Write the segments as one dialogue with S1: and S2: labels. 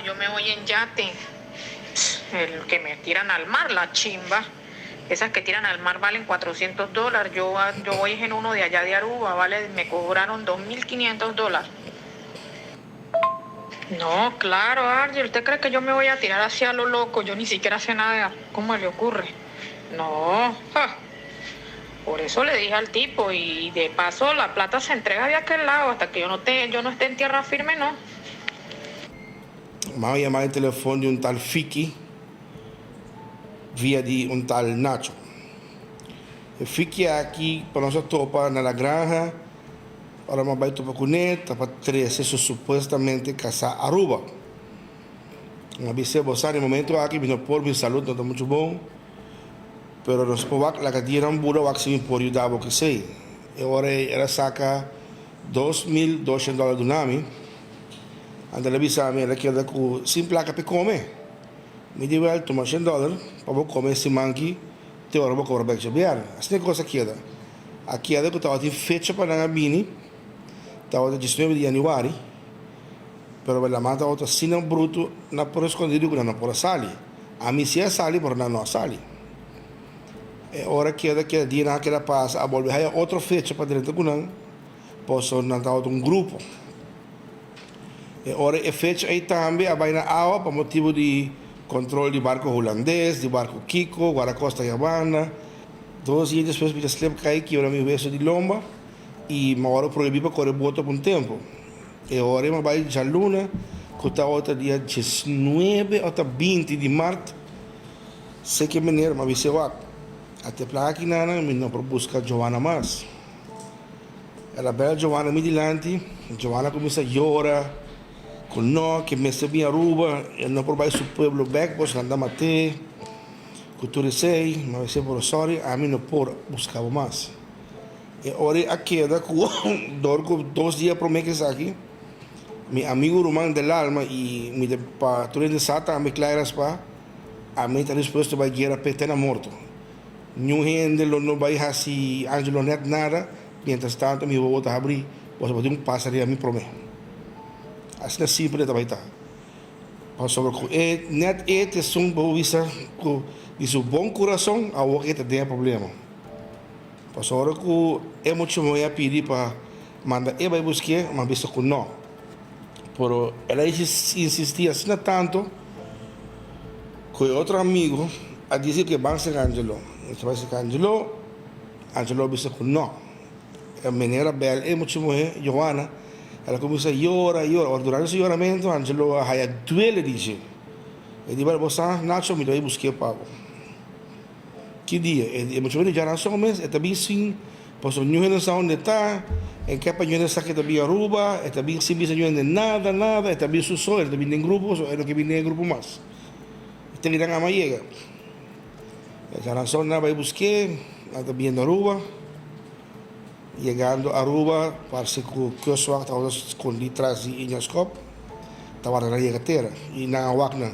S1: yo me voy en yate. El que me tiran al mar, la chimba. Esas que tiran al mar valen $400. Yo voy en uno de allá de Aruba, vale, me cobraron $2.500. No, claro, Argel, ¿usted cree que yo me voy a tirar hacia lo loco? Yo ni siquiera sé nada. ¿Cómo le ocurre? No, por eso le dije al tipo, y de paso la plata se entrega de aquel lado hasta que yo no esté en tierra firme, ¿no?
S2: Vamos a llamar el teléfono de un tal Fiki via de un tal Nacho. El Fiki aqui para nossa topa na granja, para uma baita para cuneta, para três, isso supostamente casar Aruba. Uma vez no momento aqui, vino por minha saúde, não está muito bom. Pero nós povak la kadira um bura wak sim por ajudar o que sei. E agora ela saca $2.200 do nome. Anda bisa me ela quer com sim placa para comer. Me deu el toma $100 para comer esse manqui. Te ora vou cobrar back biar. Assim coisa queda. Aqui é que estava de fecha para na bini. Estava de 19 de januário. Pero la mata outra sina bruto na por escondido que não por sali. A mim se é sali por não sali. Ora queda que dia naquela passa a volver a outra fecha para dentro com não. Posso não dar um grupo. Ora é fecha aí também a vai na água para motivo de controle de barco holandês, de barco Kiko, Guaracosta e Havana. 2 dias depois me slip cai que era meu verso de lomba e uma hora proibi para correr boto por um tempo. E ora eu vai já luna, que está outra dia 19 ou 20 de março. Sei que maneira, mas você vai até para aqui nana, me não buscar Giovanna mais. Ela bela Giovanna me dilante, Giovanna começa a chorar. No, que me se via Aruba, e não por baixo do pueblo back, pois anda mate, cultura sei, mas se por sorry, a mim não por buscava mais. E ora a queda com dorgo 2 dias por mês aqui, meu amigo Román del alma e me de patrulha de sata me claras pa, a mim está disposto para guerra petena morto. Nenhum gente não vai assim, Angelo net nada, mientras tanto me vou voltar a abrir, pois vou ter passaria a mim prometo. Assim é simples também tá. Passou com net é som bom visa com isso bom coração a o que tem problema. Passou com é muito muito a pedir para mandar vai buscar mas vista com não. Por ela insistia assim tanto com outro amigo a dizer que vai ser Angelo. Então vai ser Angelo vista com não. A maneira bela é muito muito Joana. Ela começa a chorar. Durante esse choramento, Angelo a duele dice. E diz, você, Nacho, me vai buscar pago. Que dia? E muito bem, já não sou mês, e também sim, pois o não sabe onde está, em que para não sabe que também Aruba, e também sim, bisa não nada, e também sou, e também em grupos, é o que vem em grupo mais. E tem que dar a maiega. Já não sou nada, vai buscar, também em Aruba. Chegando a Aruba, parece que o Kiosuak estava escondido atrás de Inhascop, estava na regatera, e na Wakna.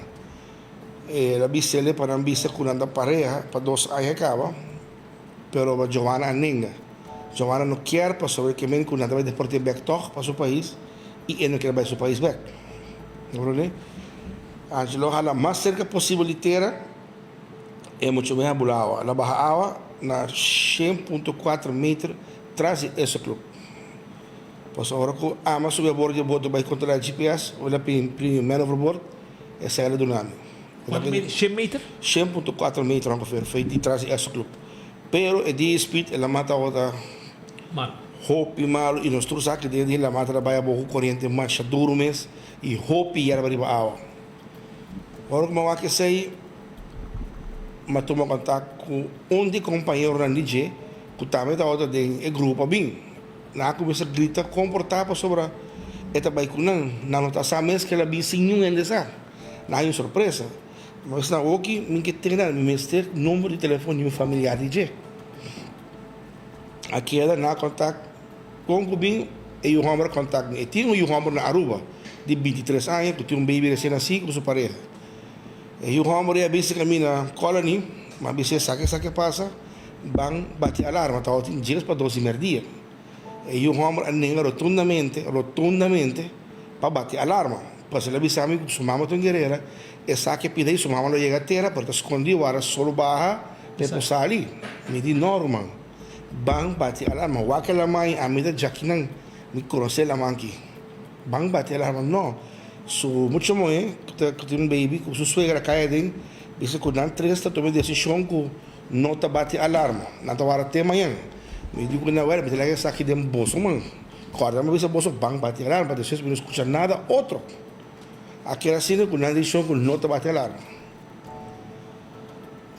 S2: Ela disse ele para não bisa com a pareja, para 2 anos acaba, pero a Giovanna ninga. Giovanna não quer para saber que men com nada vai deportar back para seu país, e ele não quer para seu país back. Não, Angelo hala mais cerca possível de terra, é muito bem abulado. Ela barra água na 100.4 metros traz esse clube. Pois agora que a ama subir a bordo de boto vai controlar o GPS, olha primeiro overboard, essa é a do nome.
S3: Quanto metro? 100 metros?
S2: 100.4 metros ongeveer, feito de trás esse clube. Pero é de speed, ela mata outra hopi malo, e nós trouxe aqui dentro, ela mata a baia boa corrente, marcha duro mesmo, e hopi e ela vai para a água. Agora que eu vou sair, mas toma contato com de companheiro na DJ, que também está outra de grupo bem. Na começa a gritar, comportar para sobre esta baicuna, não está sabendo que ela bem sem nenhum ainda sabe. Não é uma surpresa. Mas na aqui, me que tem na mestre número de telefone de meu familiar DJ. Aqui ela na contato com o bem e o homem contato. E tinha o homem na Aruba de 23 anos, que tinha baby recém-nascido com sua pareja. E o homem é bem se caminha na colony, mas você sabe o que passa. Van bate alarma, estava em dias para 12 dia. E o homem anega rotundamente para bater alarma. Pues ele avisava que su mamá tem guerreira, e sabe que pide su mamá não chega a terra, porque escondiu, era solo barra, depois ali. Me di normal. Bang bati alarma, wakala mãe, a mim da jaquinan, me conhece la manqui. Bang bati alarma, não. So, muito moe, que tem baby, com sua suegra cai dentro, disse que não três, tomei decisão que não tá bati alarma, não tá hora até amanhã. Me digo que não era, mas ele está aqui dentro do bolso, mano. Acorda, mas o bolso, bang bati alarma, depois não escuta nada, outro. Aquela assim, que não decisão que não tá bati alarma.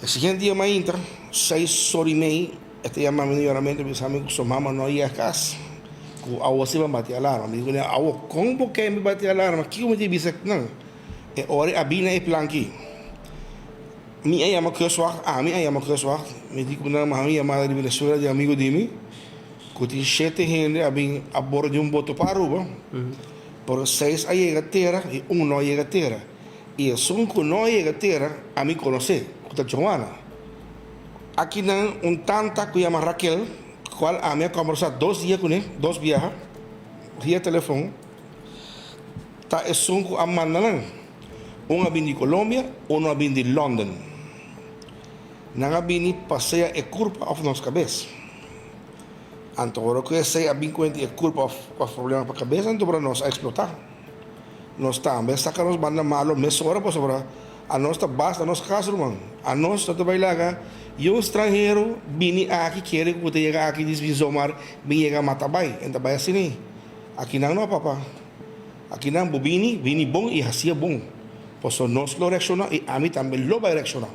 S2: O seguinte dia, mãe entra, 6h30, este llama a mi lloramiento, mis amigos, su mamá no ia a casa. A você vai bater alarma. Me digo, como que me bater alarma? Que eu me digo, não. É hora a bina é plan aqui. Minha llama que eu sou, minha llama que eu sou. Me digo, não, mas minha madre de Venezuela, de amigo de mim, que tem 7 gente a bordo de boto para Aruba. Por 6 a chega a terra e 1 não chega a terra. E o som que não chega a terra, a mim conhece, que é Joana. Aqui não, tanta que chama Raquel, qual a minha conversar 2 dias com ele, 2 viagens, via telefone. Tá é som que a manda não. Um vem de Colômbia, um vem de London. Não vem passeia é culpa of nossa cabeça. Então, agora que eu sei, a bem conta é culpa of problema para a cabeça, então para nós explotar. Nós também sacamos banda malo, mas hora para sobrar. A nós está basta, a nossa casa, irmão. A nós está trabalhando. E um estrangeiro vem aqui, quer que você chegue aqui, diz, vem somar, vem chegar a matar bem. Então, vai assim, aqui não, papá. Aqui não, vem bom e assim é bom. Pois nós lo reaccionamos e a mim também lo vai reaccionar.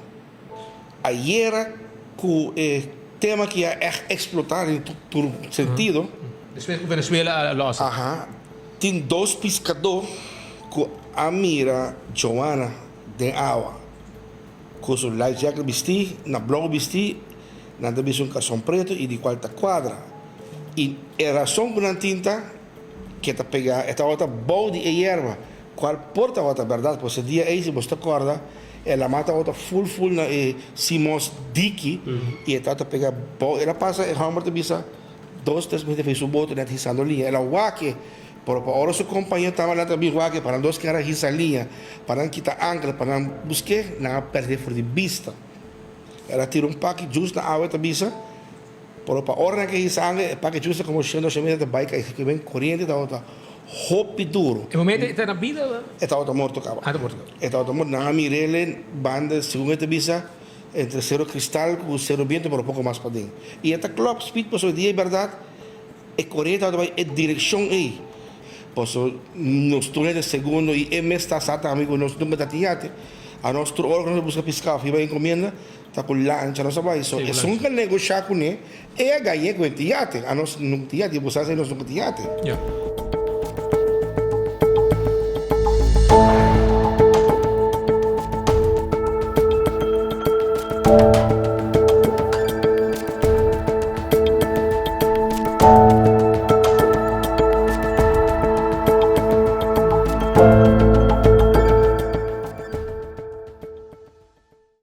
S2: Ayer, que o tema que é explotar em todo sentido.
S3: Depois que Venezuela lost.
S2: Tem 2 pescadores que a mira Joana de água. Com o light jacket vestir, na blog vestir, na divisão calção preto e de quarta quadra. E a razão que não tinta, que está pegando, esta outra balde e erva, qual porta outra verdade, porque esse dia aí, se você acorda, ela mata outra full na Simons Dicky, e esta outra pega balde, ela passa, e Hammer te visa, 2-3 meses fez o bote, net risando linha, ela waque, por ahora su companheiro estava lá também waque, para 2 caras risar linha, para quitar ancla, para buscar, não perder de vista. Ela tira pack justo na água da bisa, por ahora que risar ancla, pack justo como chegando a bike, que vem corrente da outra. Hopi duro.
S3: E momento está na vida?
S2: Está outra morto acaba.
S3: Está morto.
S2: Está outra morto. Na mirele banda segundo esta visa entre zero cristal com zero viento por pouco mais para dentro. E esta clock speed por dia é verdade é corrente é direção aí. Por nos túneis de segundo e é mês está sata amigo nós nunca tá tiate. A nosso órgão busca piscar, fica encomenda, tá com lancha não sabe isso. É só um que negociar com ele é ganhar com tiate. A nós não tiate, você sabe nós não tiate.
S3: Yeah.